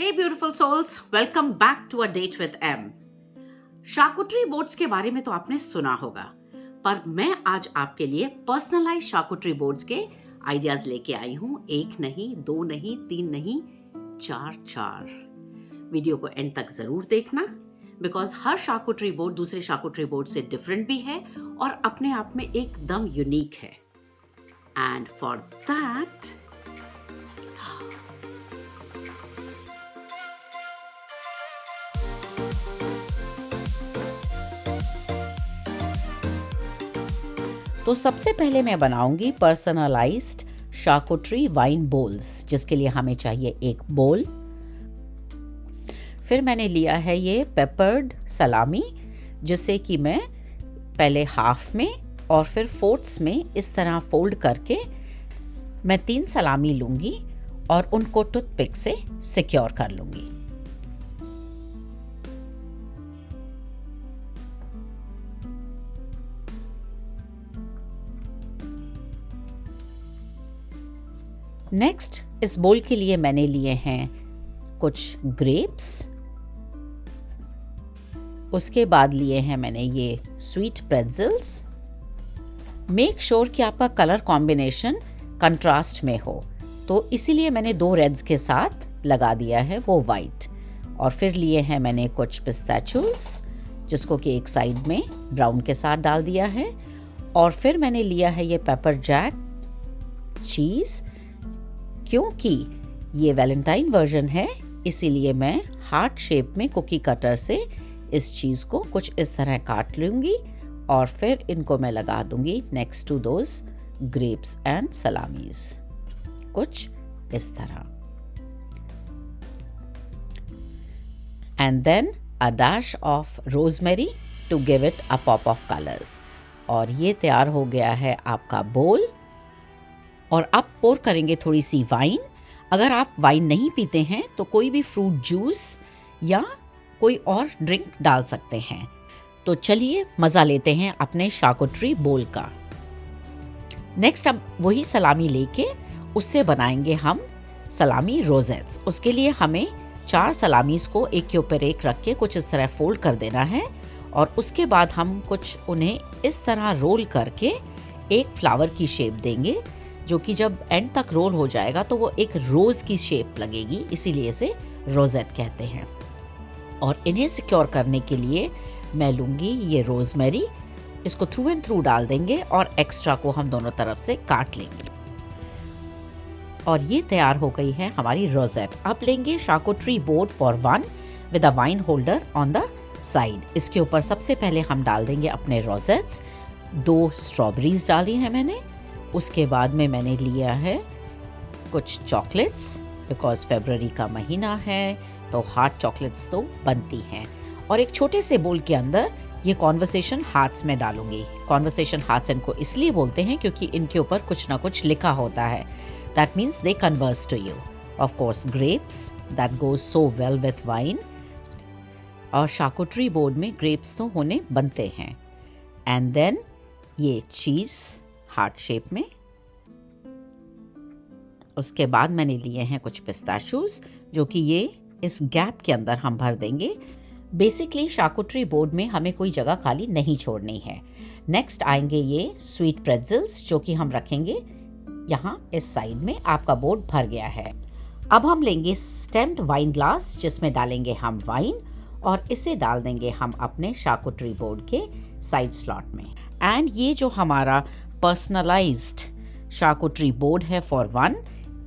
Hey beautiful souls, welcome back to a date with M. Charcuterie boards के बारे में तो आपने सुना होगा, पर मैं आज आपके लिए पर्सनलाइज शार्कुटरी बोर्ड्स के आइडियाज लेके आई हूँ। एक नहीं, दो नहीं, तीन नहीं, चार। वीडियो को एंड तक जरूर देखना, बिकॉज हर शार्कुटरी बोर्ड दूसरे शार्कुटरी बोर्ड से डिफरेंट भी है और अपने आप में एकदम यूनिक है। And for that let's go. तो सबसे पहले मैं बनाऊंगी पर्सनलाइज्ड शार्कुटरी वाइन बोल्स, जिसके लिए हमें चाहिए एक बोल। फिर मैंने लिया है ये पेपर्ड सलामी, जिसे कि मैं पहले हाफ में और फिर फोर्थ्स में इस तरह फोल्ड करके मैं 3 सलामी लूंगी और उनको टूथपिक से सिक्योर कर लूंगी। नेक्स्ट इस बोल के लिए मैंने लिए हैं कुछ ग्रेप्स, उसके बाद लिए हैं मैंने ये स्वीट प्रेट्जल्स। मेक श्योर कि आपका कलर कॉम्बिनेशन कंट्रास्ट में हो, तो इसीलिए मैंने 2 रेड्स के साथ लगा दिया है वो वाइट। और फिर लिए हैं मैंने कुछ पिस्ताचोस, जिसको कि एक साइड में ब्राउन के साथ डाल दिया है। और फिर मैंने लिया है ये पेपर जैक चीज़। क्योंकि ये वैलेंटाइन वर्जन है, इसीलिए मैं हार्ट शेप में कुकी कटर से इस चीज़ को कुछ इस तरह काट लूँगी और फिर इनको मैं लगा दूँगी next to those grapes and salamis, कुछ इस तरह। And then a dash of rosemary to give it a pop of colours. और ये तैयार हो गया है आपका बोल। और अब पोर करेंगे थोड़ी सी वाइन। अगर आप वाइन नहीं पीते हैं तो कोई भी फ्रूट जूस या कोई और ड्रिंक डाल सकते हैं। तो चलिए मज़ा लेते हैं अपने शार्कुटरी बोल का। नेक्स्ट अब वही सलामी लेके उससे बनाएंगे हम सलामी रोजेट्स। उसके लिए हमें 4 सलामीज़ को एक के ऊपर एक रख के कुछ इस तरह फोल्ड कर देना है और उसके बाद हम कुछ उन्हें इस तरह रोल करके एक फ्लावर की शेप देंगे, जो कि जब एंड तक रोल हो जाएगा तो वो एक रोज की शेप लगेगी, इसीलिए इसे रोजेट कहते हैं। और इन्हें सिक्योर करने के लिए मैं लूँगी ये रोजमेरी, इसको थ्रू एंड थ्रू डाल देंगे और एक्स्ट्रा को हम दोनों तरफ से काट लेंगे। और ये तैयार हो गई है हमारी रोजेट। अब लेंगे charcuterie board for 1 with a wine holder on the side. इसके ऊपर सबसे पहले हम डाल देंगे अपने रोजेट्स। 2 स्ट्रॉबेरीज डाली हैं मैंने। उसके बाद में मैंने लिया है कुछ चॉकलेट्स, बिकॉज फरवरी का महीना है तो हार्ट चॉकलेट्स तो बनती हैं। और एक छोटे से बोल के अंदर ये कॉन्वर्सेशन हार्ट्स में डालूंगी। कॉन्वर्सेशन हार्ट्स इनको इसलिए बोलते हैं क्योंकि इनके ऊपर कुछ ना कुछ लिखा होता है। That means they converse to you. Of course grapes, that goes so well with wine. और शार्कुटरी बोर्ड में ग्रेप्स तो होने बनते हैं। एंड देन ये चीज़ हार्ट शेप में। उसके बाद मैंने लिए हैं कुछ पिस्ताशूज, जो कि ये इस गैप के अंदर हम भर देंगे। बेसिकली शार्कुटरी बोर्ड में हमें कोई जगह खाली नहीं छोड़नी है। नेक्स्ट आएंगे ये स्वीट प्रेट्जल्स, जो कि हम रखेंगे यहाँ इस साइड में। आपका बोर्ड भर गया है। अब हम लेंगे स्टेम्ड वाइन ग्लास, जिसमें डालेंगे हम वाइन और इसे डाल देंगे हम अपने शार्कुटरी बोर्ड के साइड स्लॉट में। एंड ये जो हमारा पर्सनलाइज्ड शार्कुटरी बोर्ड है फॉर 1,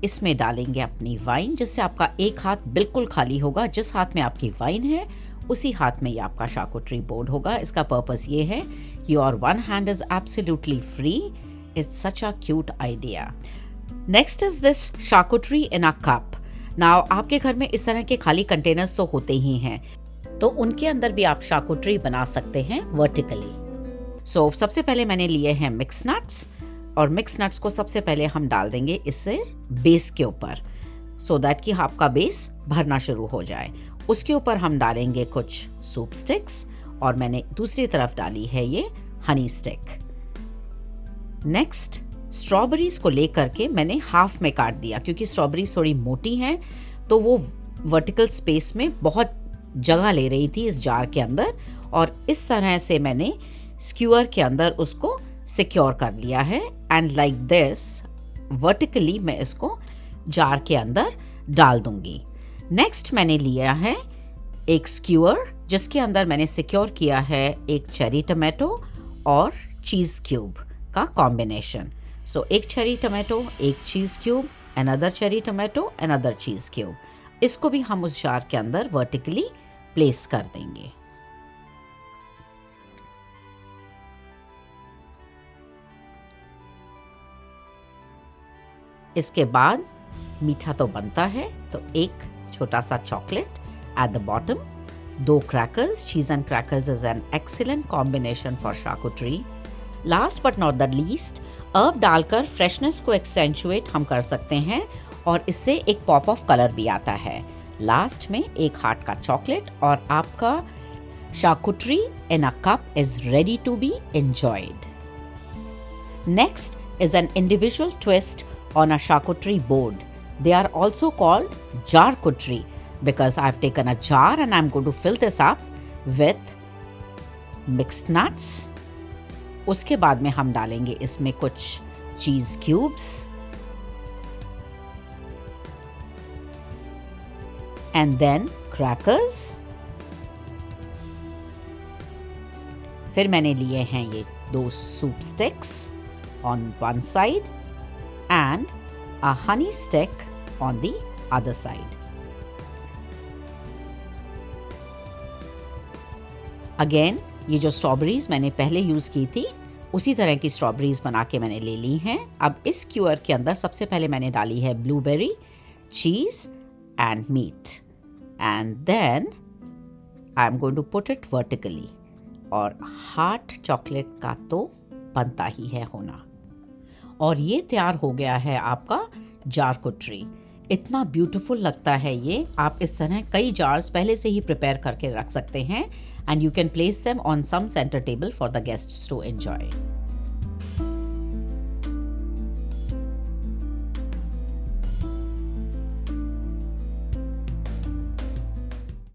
इसमें डालेंगे अपनी वाइन, जिससे आपका एक हाथ बिल्कुल खाली होगा। जिस हाथ में आपकी वाइन है उसी हाथ में ये आपका शार्कुटरी बोर्ड होगा। इसका पर्पस ये है कि your 1 hand is absolutely free. It's such a cute idea. Next is this charcuterie in a cup. Now आपके घर में इस तरह के खाली कंटेनर्स तो होते ही हैं, तो उनके अंदर भी आप शार्कुटरी बना सकते हैं वर्टिकली। सो सबसे पहले मैंने लिए हैं मिक्स नट्स, और मिक्स नट्स को सबसे पहले हम डाल देंगे इससे बेस के ऊपर, सो दैट कि आपका बेस भरना शुरू हो जाए। उसके ऊपर हम डालेंगे कुछ सूप स्टिक्स और मैंने दूसरी तरफ डाली है ये हनी स्टिक। नेक्स्ट स्ट्रॉबेरीज को लेकर के मैंने हाफ में काट दिया, क्योंकि स्ट्रॉबेरीज थोड़ी मोटी हैं तो वो वर्टिकल स्पेस में बहुत जगह ले रही थी इस जार के अंदर, और इस तरह से मैंने स्क्यूअर के अंदर उसको सिक्योर कर लिया है। एंड लाइक दिस वर्टिकली मैं इसको जार के अंदर डाल दूंगी। नेक्स्ट मैंने लिया है एक स्क्यूअर जिसके अंदर मैंने सिक्योर किया है एक चेरी टमाटो और चीज़ क्यूब का कॉम्बिनेशन। सो एक चेरी टमाटो, एक cheese cube, another cherry tomato, another cheese cube. इसको भी हम उस जार के अंदर वर्टिकली प्लेस कर देंगे। इसके बाद मीठा तो बनता है, तो एक छोटा सा chocolate at the bottom, 2 crackers. Cheese and crackers is an excellent combination for charcuterie. Last but not the least, herb डालकर फ्रेशनेस को एक्सेंचुएट हम कर सकते हैं और इससे एक पॉप ऑफ कलर भी आता है। लास्ट में एक हार्ट का चॉकलेट और आपका charcuterie in a cup is ready to be enjoyed. Next is an individual twist on a charcuterie board. They are also called charcuterie because I've taken a jar and I'm going to fill this up with mixed nuts. उसके बाद में हम डालेंगे इसमें कुछ चीज cubes and then crackers. फिर मैंने लिए हैं ये 2 soup sticks on one side and a honey stick on the other side. Again, ये जो स्ट्रॉबेरीज मैंने पहले यूज़ की थी उसी तरह की स्ट्रॉबेरीज बना के मैंने ले ली हैं। अब इस स्क्यूअर के अंदर सबसे पहले मैंने डाली है blueberry, cheese and meat and then I am going to put it vertically. और हार्ट चॉकलेट का तो बनता ही है होना। और ये तैयार हो गया है आपका चारकुटरी। इतना ब्यूटीफुल लगता है ये। आप इस तरह कई जार्स पहले से ही प्रिपेयर करके रख सकते हैं and you can place them on some centre table for the guests to enjoy.